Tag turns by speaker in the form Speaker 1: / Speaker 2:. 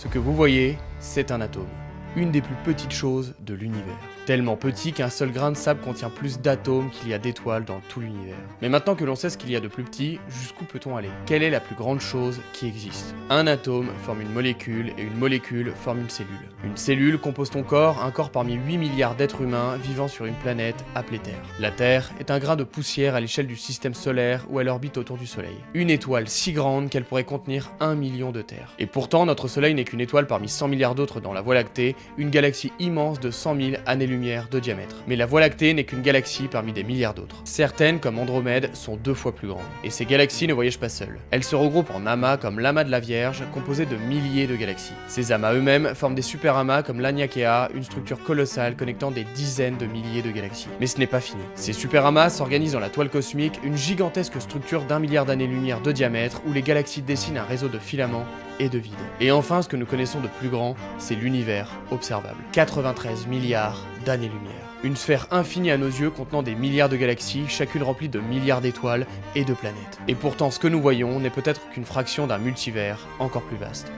Speaker 1: Ce que vous voyez, c'est un atome, une des plus petites choses de l'univers. Tellement petit qu'un seul grain de sable contient plus d'atomes qu'il y a d'étoiles dans tout l'univers. Mais maintenant que l'on sait ce qu'il y a de plus petit, jusqu'où peut-on aller? Quelle est la plus grande chose qui existe? Un atome forme une molécule et une molécule forme une cellule. Une cellule compose ton corps, un corps parmi 8 milliards d'êtres humains vivant sur une planète appelée Terre. La Terre est un grain de poussière à l'échelle du système solaire où elle orbite autour du Soleil. Une étoile si grande qu'elle pourrait contenir 1 million de Terres. Et pourtant, notre Soleil n'est qu'une étoile parmi 100 milliards d'autres dans la Voie lactée, une galaxie immense de 100 000 années-lumière de diamètre. Mais la Voie lactée n'est qu'une galaxie parmi des milliards d'autres. Certaines, comme Andromède, sont 2 fois plus grandes. Et ces galaxies ne voyagent pas seules. Elles se regroupent en amas comme l'amas de la Vierge, composé de milliers de galaxies. Ces amas eux-mêmes forment des superamas comme l'Aniakea, une structure colossale connectant des dizaines de milliers de galaxies. Mais ce n'est pas fini. Ces superamas s'organisent dans la toile cosmique, une gigantesque structure d'1 milliard d'années-lumière de diamètre où les galaxies dessinent un réseau de filaments et de vide. Et enfin, ce que nous connaissons de plus grand, c'est l'univers observable. 93 milliards d'années-lumière. Une sphère infinie à nos yeux contenant des milliards de galaxies, chacune remplie de milliards d'étoiles et de planètes. Et pourtant, ce que nous voyons n'est peut-être qu'une fraction d'un multivers encore plus vaste.